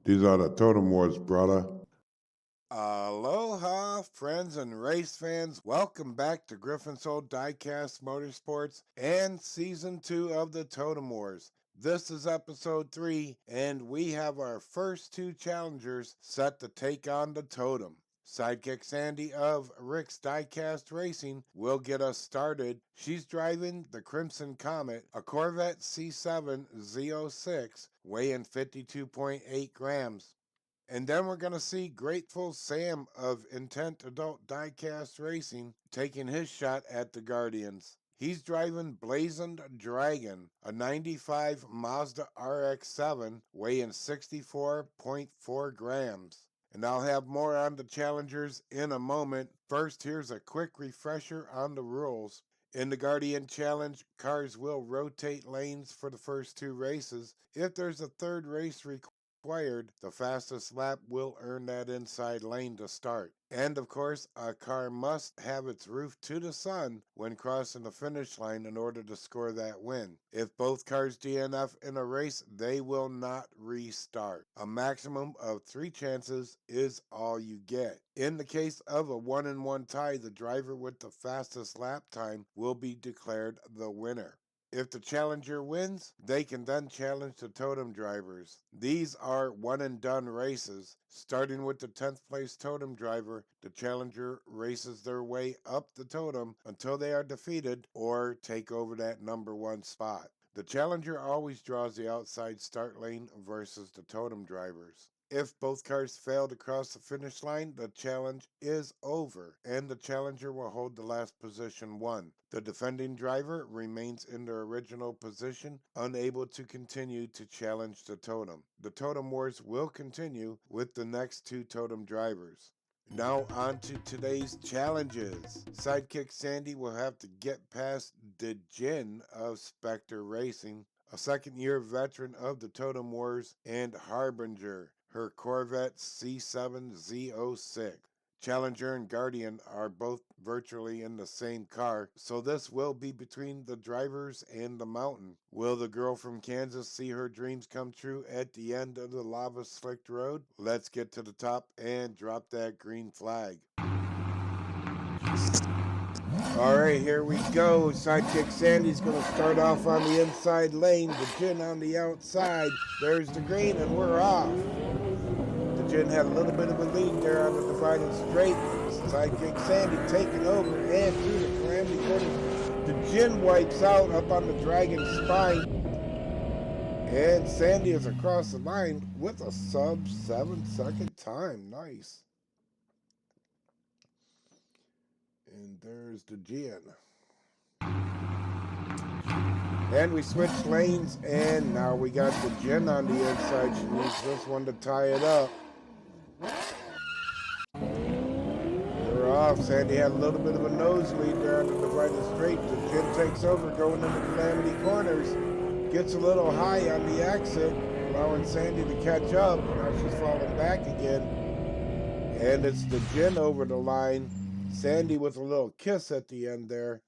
These are the Totem Warz, brother. Aloha, friends and race fans. Welcome back to Griffin's Old DIECAST Motorsports and Season 2 of the Totem Wars. This is Episode 3, and we have our first two challengers set to take on the Totem. Sidekick Sandy of Rick's Diecast Racing will get us started. She's driving the Crimson Comet, a Corvette C7 Z06, weighing 52.8 grams. And then we're going to see Grateful Sam of Intent Adult Diecast Racing taking his shot at the Guardians. He's driving Blazoned Dragon, a 95 Mazda RX-7 weighing 64.4 grams. And I'll have more on the challengers in a moment. First, here's a quick refresher on the rules. In the Guardian Challenge, cars will rotate lanes for the first two races. If there's a third race required, the fastest lap will earn that inside lane to start. And of course, a car must have its roof to the sun when crossing the finish line in order to score that win. If both cars DNF in a race, they will not restart. A maximum of 3 chances is all you get. In the case of a 1-1 tie, the driver with the fastest lap time will be declared the winner. If the challenger wins, they can then challenge the Totem drivers. These are one-and-done races. Starting with the 10th place Totem driver, the challenger races their way up the Totem until they are defeated or take over that number 1 spot. The challenger always draws the outside start lane versus the Totem drivers. If both cars fail to cross the finish line, the challenge is over, and the challenger will hold the last position won. The defending driver remains in their original position, unable to continue to challenge the Totem. The Totem Wars will continue with the next two Totem drivers. Now on to today's challenges. Sidekick Sandy will have to get past the Djinn of Spectre Racing, a second-year veteran of the Totem Wars, and Harbinger, her Corvette C7 Z06. Challenger and Guardian are both virtually in the same car, so this will be between the drivers and the mountain. Will the girl from Kansas see her dreams come true at the end of the lava-slicked road? Let's get to the top and drop that green flag. Alright, here we go. Sidekick Sandy's going to start off on the inside lane, the Djinn on the outside. There's the green, and we're off. The Djinn had a little bit of a lead there on the dividing straight. Sidekick Sandy taking over and through the calamity corners. The Djinn wipes out up on the dragon's spine. And Sandy is across the line with a sub 7-second time. Nice. And there's the Djinn. And we switched lanes, and now we got the Djinn on the inside. She needs this one to tie it up. They're off. Sandy had a little bit of a nosebleed there on the divided straight. The Djinn takes over going into calamity corners. Gets a little high on the exit, allowing Sandy to catch up. Now she's falling back again. And it's the Djinn over the line. Sandy with a little kiss at the end there.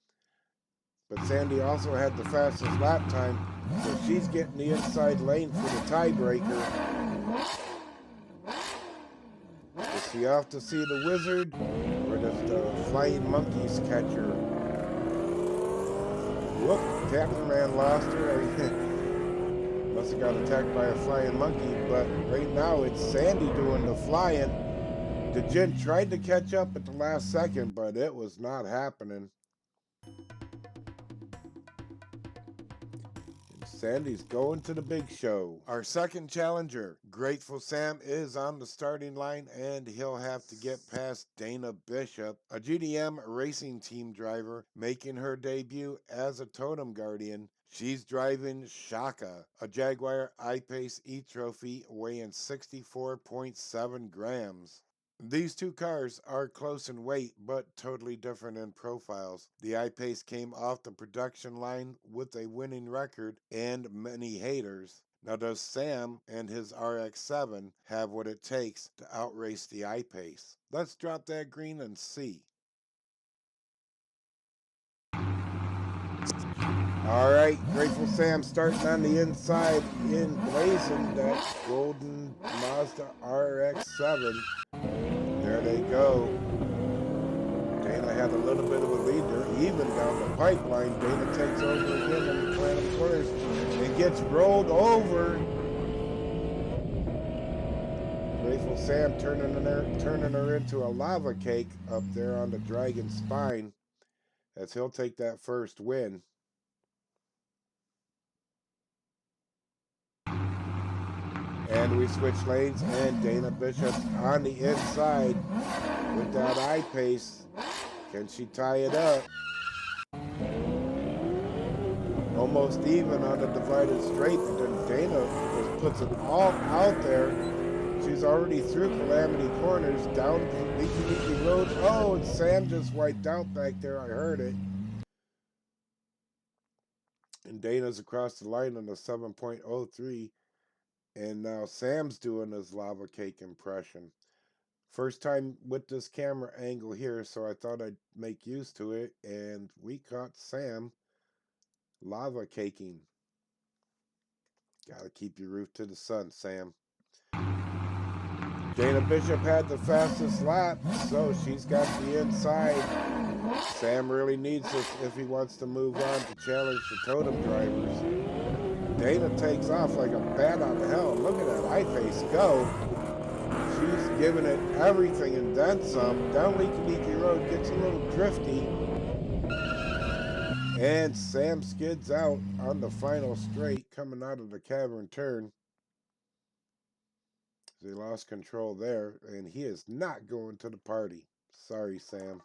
But Sandy also had the fastest lap time, so she's getting the inside lane for the tiebreaker. Is she off to see the wizard, or does the flying monkeys catch her? Whoop, Catman lost her. Must have got attacked by a flying monkey, but right now it's Sandy doing the flying. The Djinn tried to catch up at the last second, but it was not happening. Sandy's going to the big show. Our second challenger, Grateful Sam, is on the starting line, and he'll have to get past Dana Bishop, a GDM racing team driver, making her debut as a Totem Guardian. She's driving Shaka, a Jaguar I-Pace E-Trophy weighing 64.7 grams. These two cars are close in weight, but totally different in profiles. The I-Pace came off the production line with a winning record and many haters. Now, does Sam and his RX-7 have what it takes to outrace the I-Pace? Let's drop that green and see. All right, Grateful Sam starting on the inside in blazing that golden Mazda RX-7. There they go. Dana had a little bit of a lead there, even down the pipeline. Dana takes over again in the Totem Corners and gets rolled over. Grateful Sam turning her into a lava cake up there on the dragon's spine, as he'll take that first win. And we switch lanes, and Dana Bishop on the inside with that eye pace. Can she tie it up? Almost even on the divided straight, but then Dana just puts it all out there. She's already through Calamity Corners, down Leaky Leaky Road. Oh, and Sam just wiped out back there. I heard it. And Dana's across the line on the 7.03. And now Sam's doing his lava cake impression. First time with this camera angle here, so I thought I'd make use to it. And we caught Sam lava caking. Gotta keep your roof to the sun, Sam. Dana Bishop had the fastest lap, so she's got the inside. Sam really needs this if he wants to move on to challenge the Totem drivers. Dana takes off like a bat out of hell. Look at that eye face go. She's giving it everything and then some. Down Leaky Leaky Road, gets a little drifty. And Sam skids out on the final straight coming out of the cavern turn. They lost control there, and he is not going to the party. Sorry, Sam.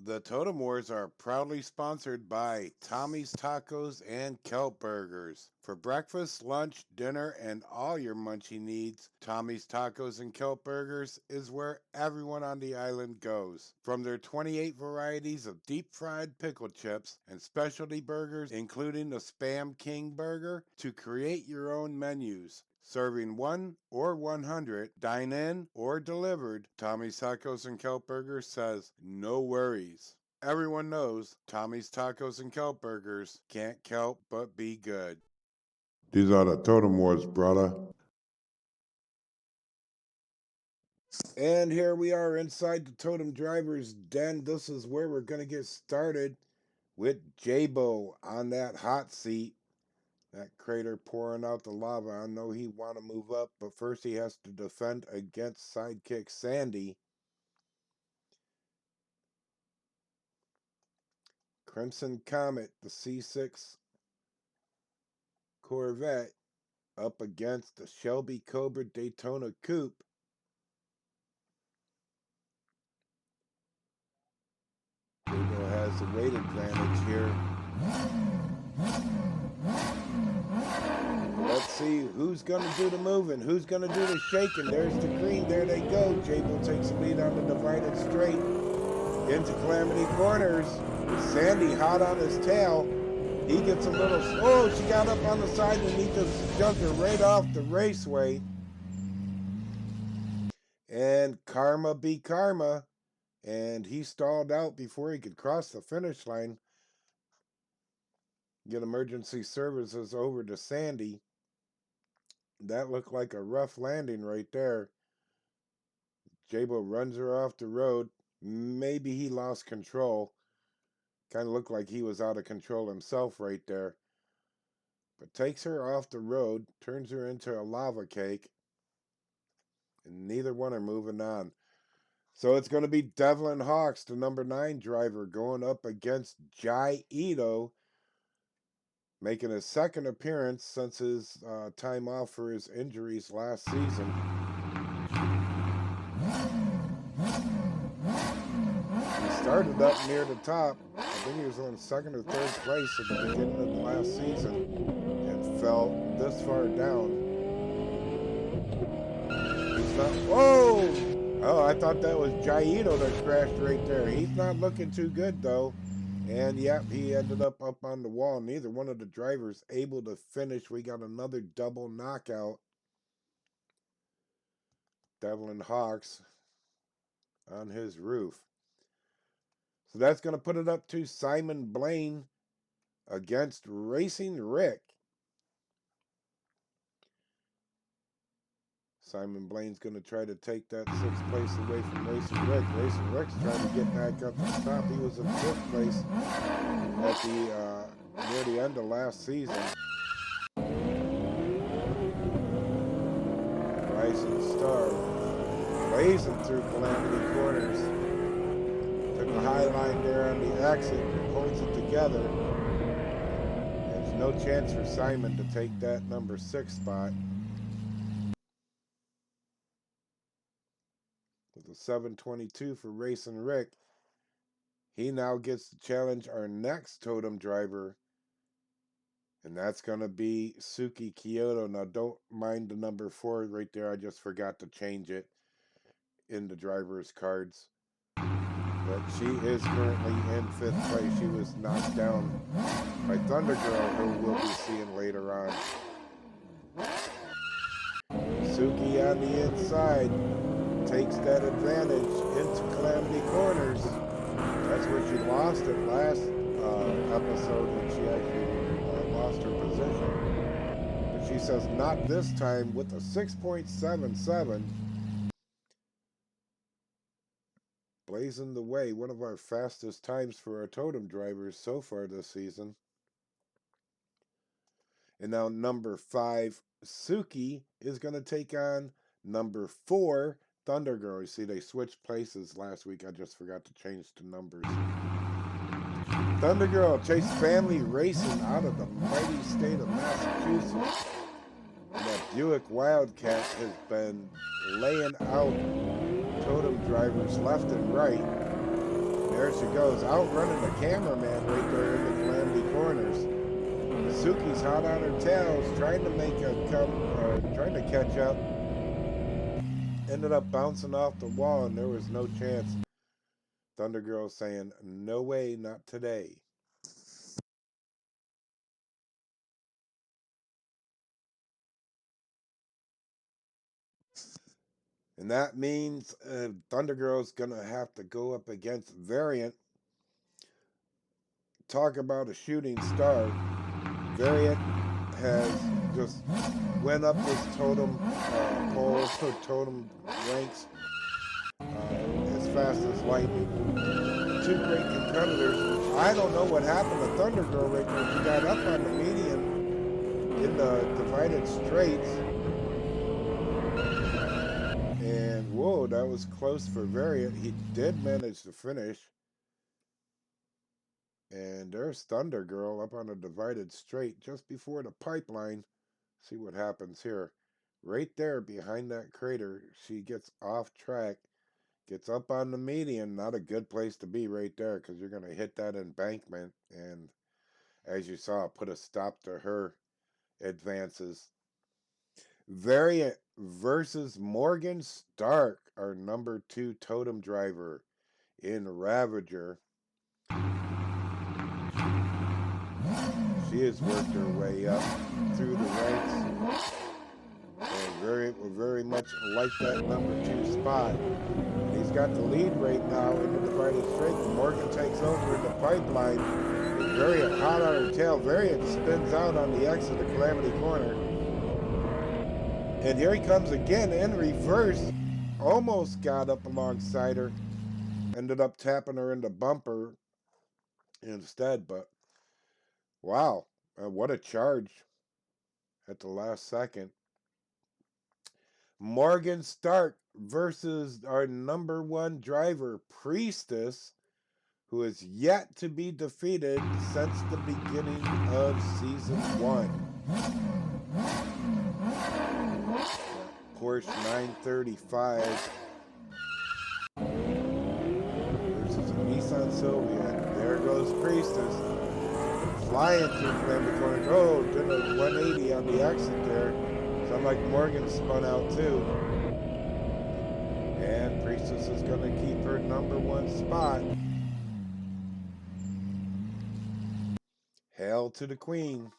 The Totem Wars are proudly sponsored by Tommy's Tacos and Kelp Burgers. For breakfast, lunch, dinner, and all your munchie needs, Tommy's Tacos and Kelp Burgers is where everyone on the island goes. From their 28 varieties of deep-fried pickle chips and specialty burgers, including the Spam King Burger, to create your own menus. Serving 1 or 100, dine in or delivered, Tommy's Tacos and Kelp Burgers says, no worries. Everyone knows Tommy's Tacos and Kelp Burgers can't kelp but be good. These are the Totem Wars, brother. And here we are inside the Totem Driver's Den. This is where we're going to get started with Jabo on that hot seat. That crater pouring out the lava. I know he want to move up, but first he has to defend against sidekick Sandy. Crimson Comet, the C6 Corvette, up against the Shelby Cobra Daytona Coupe. Jabo has the weight advantage here. Let's see who's going to do the moving, who's going to do the shaking. There's the green. There they go. Jabo takes the lead on the divided straight into Calamity Corners. Sandy hot on his tail. He gets a little... Oh, she got up on the side and he just jumped her right off the raceway. And karma be karma. And he stalled out before he could cross the finish line. Get emergency services over to Sandy. That looked like a rough landing right there. Jabo runs her off the road. Maybe he lost control. Kind of looked like he was out of control himself right there. But takes her off the road, turns her into a lava cake. And neither one are moving on. So it's going to be Devlin Hawks, the number 9 driver, going up against Jai Ito, making his second appearance since his time off for his injuries last season. He started up near the top. I think he was on second or third place at the beginning of the last season and fell this far down. He's not... Whoa! Oh, I thought that was Jai Ito that crashed right there. He's not looking too good, though. And, yep, he ended up on the wall. Neither one of the drivers able to finish. We got another double knockout. Devlin Hawks on his roof. So that's going to put it up to Simon Blaine against Racing Rick. Simon Blaine's going to try to take that 6th place away from Racing Rick. Racing Rick's trying to get back up to the top. He was in 5th place at the near the end of last season. Rising Star blazing through Calamity Corners. Took a high line there on the exit, holds it together. There's no chance for Simon to take that number 6 spot. With a 7:22 for Racing Rick, he now gets to challenge our next totem driver, and that's going to be Suki Kyoto. Now, don't mind the number 4 right there. I just forgot to change it in the driver's cards. But she is currently in 5th place. She was knocked down by Thunder Girl, who we'll be seeing later on. Suki on the inside takes that advantage into Calamity Corners. That's where she lost it last episode when she actually lost her position. But she says not this time with a 6.77. Blazing the way, one of our fastest times for our totem drivers so far this season. And now number 5, Suki, is going to take on number 4, Thunder Girl. You see, they switched places last week. I just forgot to change the numbers. Thunder Girl, Chase Family Racing out of the mighty state of Massachusetts. And that Buick Wildcat has been laying out totem drivers left and right. There she goes, outrunning the cameraman right there in the Calamity Corners. Suki's hot on her tails, trying to trying to catch up. Ended up bouncing off the wall, and there was no chance. Thunder Girl saying, "No way, not today." And that means Thunder Girl's gonna have to go up against Variant. Talk about a shooting star. Variant has just went up this totem pole, totem ranks as fast as lightning. 2 great competitors. I don't know what happened to Thunder Girl right there. She got up on the median in the divided straights. And whoa, that was close for Variant. He did manage to finish. And there's Thunder Girl up on a divided straight just before the pipeline. See what happens here. Right there behind that crater, she gets off track, gets up on the median. Not a good place to be right there because you're going to hit that embankment. And as you saw, put a stop to her advances. Variant versus Morgan Stark, our number 2 totem driver in Ravager. She has worked her way up through the ranks, and Variant will very much like that number 2 spot. He's got the lead right now in the divided straight. Morgan takes over in the pipeline. Variant hot on her tail. Variant spins out on the exit of Calamity Corner. And here he comes again in reverse. Almost got up alongside her. Ended up tapping her in the bumper instead, but wow, what a charge at the last second. Morgan Stark versus our number 1 driver, Priestess, who is yet to be defeated since the beginning of Season 1. Porsche 935 versus a Nissan Sylvia. There goes Priestess. Flying through Calamity Corner. Oh, did a 180 on the exit there. Sound like Morgan spun out too. And Priestess is going to keep her number 1 spot. Hail to the Queen.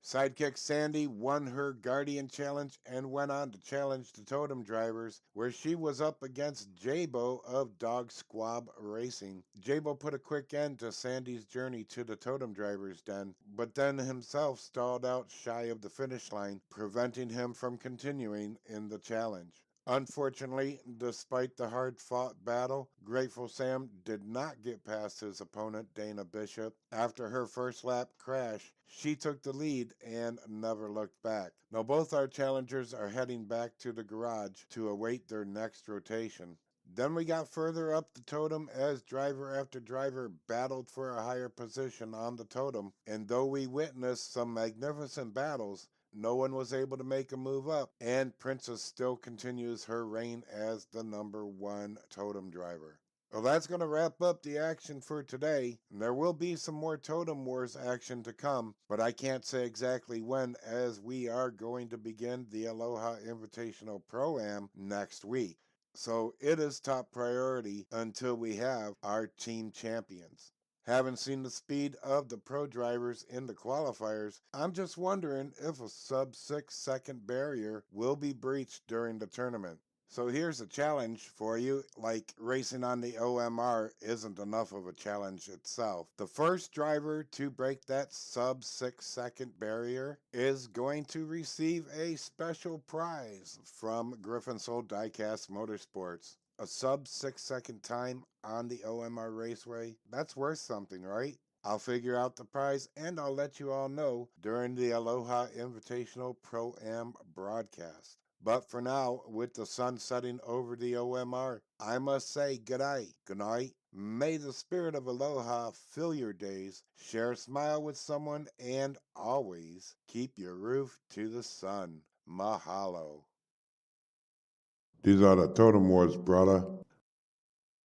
Sidekick Sandy won her Guardian Challenge and went on to challenge the Totem drivers, where she was up against Jabo of Dog Squab Racing. Jabo put a quick end to Sandy's journey to the Totem drivers' den, but then himself stalled out shy of the finish line, preventing him from continuing in the challenge. Unfortunately, despite the hard-fought battle, Grateful Sam did not get past his opponent, Dana Bishop. After her first lap crash, she took the lead and never looked back. Now both our challengers are heading back to the garage to await their next rotation. Then we got further up the totem as driver after driver battled for a higher position on the totem, and though we witnessed some magnificent battles, no one was able to make a move up, and Princess still continues her reign as the #1 totem driver. Well, that's going to wrap up the action for today. And there will be some more Totem Wars action to come, but I can't say exactly when, as we are going to begin the Aloha Invitational Pro-Am next week. So it is top priority until we have our team champions. Having seen the speed of the pro drivers in the qualifiers, I'm just wondering if a sub 6-second barrier will be breached during the tournament. So here's a challenge for you, like racing on the OMR isn't enough of a challenge itself. The first driver to break that sub 6-second barrier is going to receive a special prize from Griffin Soul Diecast Motorsports. A sub 6-second time on the OMR Raceway, that's worth something, right? I'll figure out the prize and I'll let you all know during the Aloha Invitational Pro-Am broadcast. But for now, with the sun setting over the OMR, I must say good night. May the spirit of Aloha fill your days, share a smile with someone, and always keep your roof to the sun. Mahalo. These are the Totem Warz, brother.